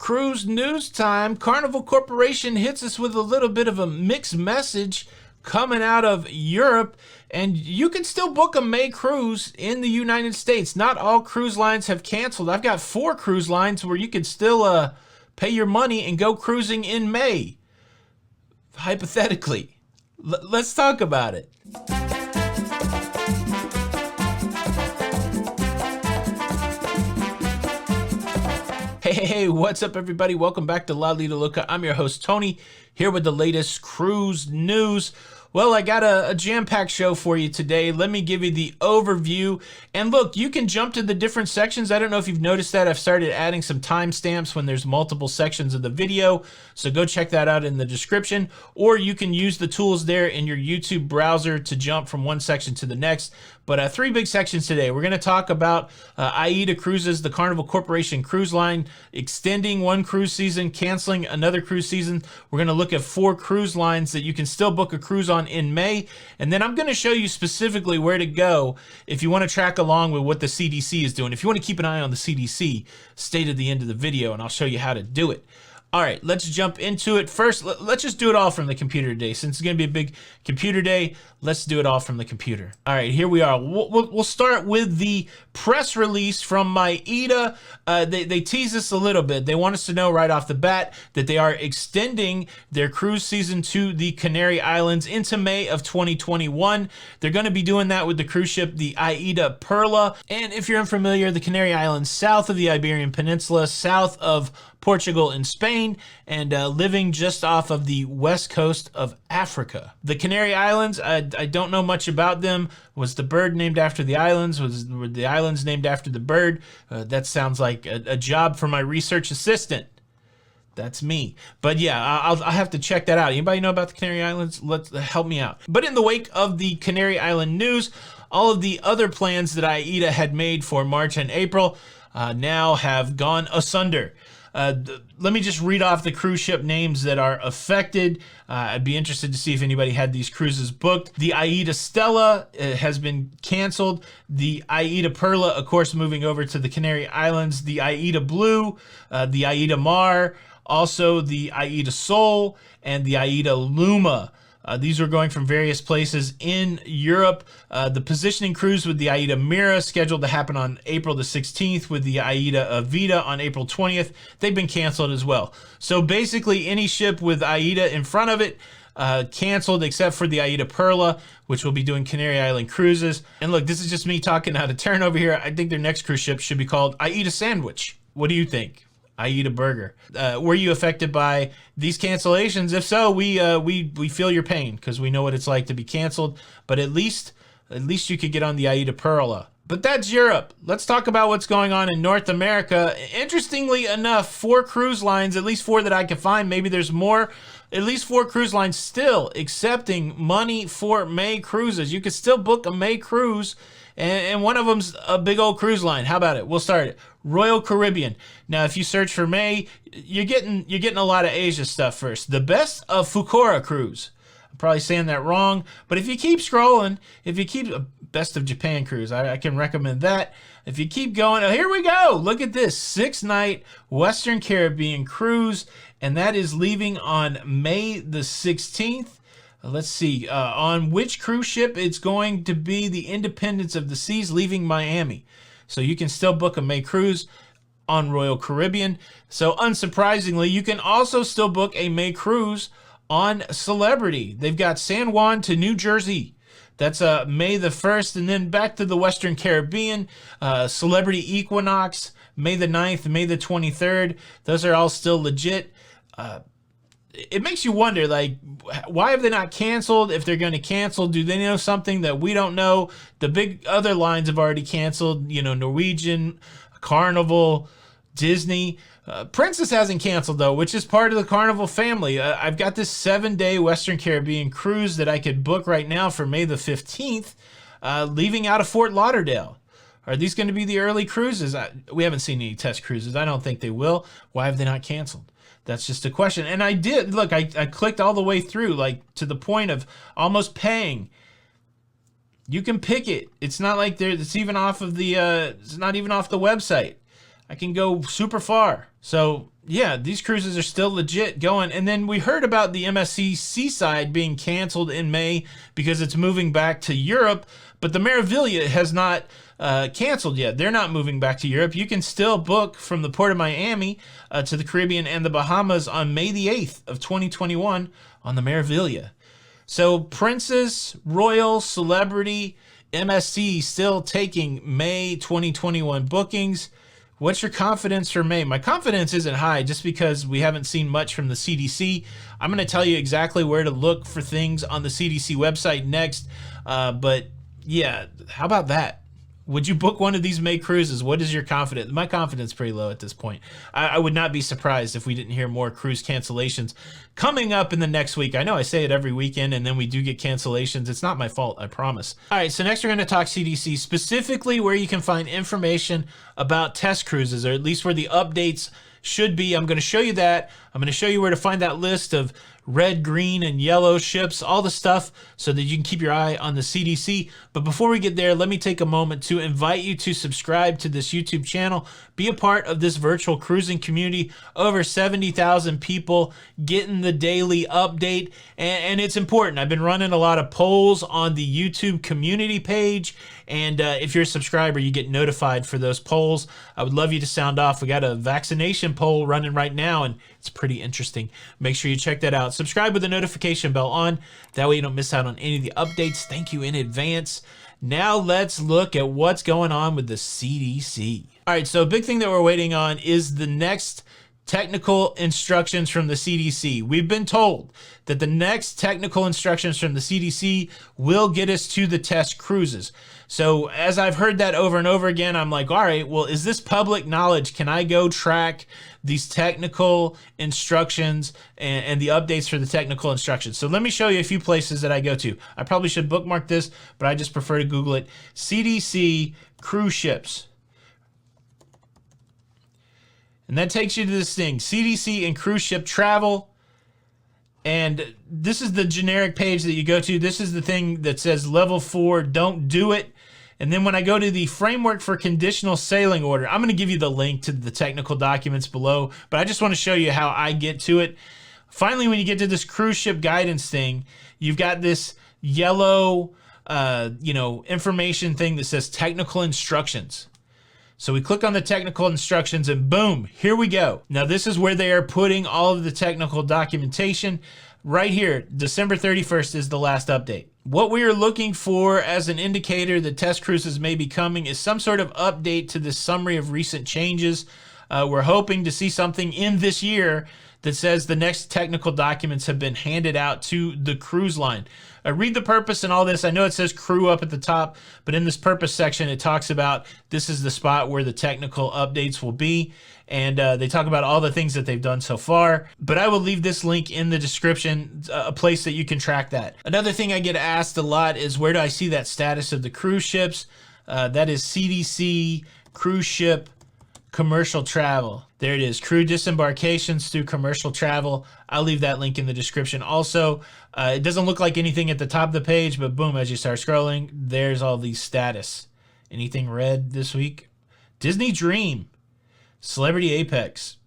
Cruise news time. Carnival Corporation hits us with a little bit of a mixed message coming out of Europe, and you can still book a May cruise in the United States. Not all cruise lines have canceled. I've got 4 cruise lines where you can still pay your money and go cruising in May. Hypothetically. Let's talk about it. Hey, what's up everybody? Welcome back to Lido Loca. I'm your host Tony, here with the latest cruise news. Well, I got a jam-packed show for you today. Let me give you the overview. And look, you can jump to the different sections. I don't know if you've noticed that. I've started adding some timestamps when there's multiple sections of the video. So go check that out in the description. Or you can use the tools there in your YouTube browser to jump from one section to the next. But 3 big sections today. We're going to talk about Aida Cruises, the Carnival Corporation cruise line, extending one cruise season, canceling another cruise season. We're going to look at 4 cruise lines that you can still book a cruise on in May. And then I'm going to show you specifically where to go if you want to track along with what the CDC is doing. If you want to keep an eye on the CDC, stay to the end of the video and I'll show you how to do it. All right, let's jump into it. First, let's just do it all from the computer today. Since it's going to be a big computer day, let's do it all from the computer. All right, here we are. We'll start with the press release from Aida. They tease us a little bit. They want us to know right off the bat that they are extending their cruise season to the Canary Islands into May of 2021. They're going to be doing that with the cruise ship, the Aida Perla. And if you're unfamiliar, the Canary Islands south of the Iberian Peninsula, south of Portugal and Spain, and living just off of the west coast of Africa. The Canary Islands, I don't know much about them. Was the bird named after the islands? Were the islands named after the bird? That sounds like a job for my research assistant. That's me. But yeah, I'll have to check that out. Anybody know about the Canary Islands? Help me out. But in the wake of the Canary Island news, all of the other plans that Aida had made for March and April now have gone asunder. Let me just read off the cruise ship names that are affected. I'd be interested to see if anybody had these cruises booked. The Aida Stella has been canceled. The Aida Perla, of course, moving over to the Canary Islands. The Aida Blue, the Aida Mar, also the Aida Sol, and the Aida Luma. These are going from various places in Europe. The positioning cruise with the Aida Mira scheduled to happen on April the 16th with the Aida Vida on April 20th. They've been canceled as well. So basically any ship with Aida in front of it canceled except for the Aida Perla, which will be doing Canary Island cruises. And look, this is just me talking out of turn over here. I think their next cruise ship should be called Aida Sandwich. What do you think? Aida Burger. Were you affected by these cancellations? If so, we feel your pain because we know what it's like to be canceled. But at least you could get on the Aida Perla. But that's Europe. Let's talk about what's going on in North America. Interestingly enough, 4 cruise lines, at least 4 that I can find, maybe there's more, at least 4 cruise lines still accepting money for May cruises. You can still book a May cruise, and one of them's a big old cruise line. How about it? We'll start it. Royal Caribbean. Now, if you search for May, you're getting a lot of Asia stuff first. The Best of Fukuoka cruise. I'm probably saying that wrong, but if you keep scrolling, if you keep Best of Japan cruise, I can recommend that. If you keep going, oh, here we go. Look at this 6-night Western Caribbean cruise, and that is leaving on May the 16th. Let's see, on which cruise ship? It's going to be the Independence of the Seas leaving Miami. So you can still book a May cruise on Royal Caribbean. So unsurprisingly, you can also still book a May cruise on Celebrity. They've got San Juan to New Jersey. That's May the 1st, and then back to the Western Caribbean, Celebrity Equinox, May the 9th, May the 23rd. Those are all still legit. It makes you wonder, like, why have they not canceled? If they're going to cancel, do they know something that we don't know? The big other lines have already canceled, you know, Norwegian, Carnival, Disney. Princess hasn't canceled, though, which is part of the Carnival family. I've got this 7-day Western Caribbean cruise that I could book right now for May the 15th, leaving out of Fort Lauderdale. Are these going to be the early cruises? We haven't seen any test cruises. I don't think they will. Why have they not canceled? That's just a question. And I did, look, I clicked all the way through, like to the point of almost paying. You can pick it. It's not like it's even off of the, it's not even off the website. I can go super far. So yeah, these cruises are still legit going. And then we heard about the MSC Seaside being canceled in May because it's moving back to Europe, but the Meraviglia has not canceled yet. They're not moving back to Europe. You can still book from the port of Miami to the Caribbean and the Bahamas on May the 8th of 2021 on the Meraviglia. So Princess, Royal, Celebrity, MSC still taking May 2021 bookings. What's your confidence for May? My confidence isn't high just because we haven't seen much from the CDC. I'm going to tell you exactly where to look for things on the CDC website next. But yeah, how about that? Would you book one of these May cruises? What is your confidence? My confidence is pretty low at this point. I would not be surprised if we didn't hear more cruise cancellations coming up in the next week. I know I say it every weekend and then we do get cancellations. It's not my fault, I promise. All right, so next we're going to talk CDC, specifically where you can find information about test cruises, or at least where the updates should be. I'm going to show you that. I'm going to show you where to find that list of red, green, and yellow ships, all the stuff so that you can keep your eye on the CDC. But before we get there, let me take a moment to invite you to subscribe to this YouTube channel. Be a part of this virtual cruising community. Over 70,000 people getting the daily update, and it's important. I've been running a lot of polls on the YouTube community page, and if you're a subscriber, you get notified for those polls. I would love you to sound off. We got a vaccination poll running right now, and it's pretty interesting. Make sure you check that out. Subscribe with the notification bell on. That way you don't miss out on any of the updates. Thank you in advance. Now let's look at what's going on with the CDC. All right, so a big thing that we're waiting on is the next technical instructions from the CDC. We've been told that the next technical instructions from the CDC will get us to the test cruises. So as I've heard that over and over again, I'm like, all right, well, is this public knowledge? Can I go track these technical instructions and the updates for the technical instructions? So let me show you a few places that I go to. I probably should bookmark this, but I just prefer to Google it. CDC cruise ships. And that takes you to this thing, CDC and cruise ship travel. And this is the generic page that you go to. This is the thing that says level 4, don't do it. And then when I go to the framework for conditional sailing order, I'm going to give you the link to the technical documents below, but I just want to show you how I get to it. Finally, when you get to this cruise ship guidance thing, you've got this yellow, information thing that says technical instructions. So we click on the technical instructions and boom, here we go. Now this is where they are putting all of the technical documentation. Right here, December 31st is the last update. What we are looking for as an indicator that test cruises may be coming is some sort of update to this summary of recent changes. We're hoping to see something in this year that says the next technical documents have been handed out to the cruise line. Read the purpose and all this. I know it says crew up at the top, but in this purpose section, it talks about this is the spot where the technical updates will be. And they talk about all the things that they've done so far. But I will leave this link in the description, a place that you can track that. Another thing I get asked a lot is where do I see that status of the cruise ships? That is CDC cruise ship commercial travel. There it is, crew disembarkations through commercial travel. I'll leave that link in the description. Also, it doesn't look like anything at the top of the page, but boom, as you start scrolling, there's all these status. Anything red this week? Disney Dream, Celebrity Apex.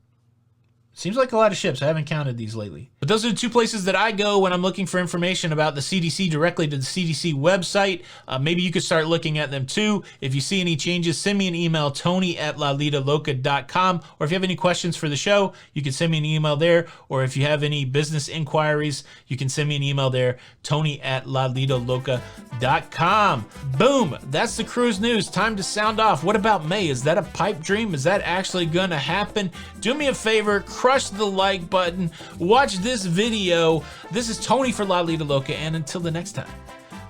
Seems like a lot of ships. I haven't counted these lately. But those are the two places that I go when I'm looking for information about the CDC, directly to the CDC website. Maybe you could start looking at them too. If you see any changes, send me an email, tony@lidoloca.com. Or if you have any questions for the show, you can send me an email there. Or if you have any business inquiries, you can send me an email there, tony@lidoloca.com. Boom, that's the cruise news. Time to sound off. What about May? Is that a pipe dream? Is that actually gonna happen? Do me a favor, crush the like button, watch this video. This is Tony for Lido Loca, and until the next time,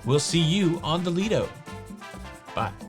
we'll see you on the Lido. Bye.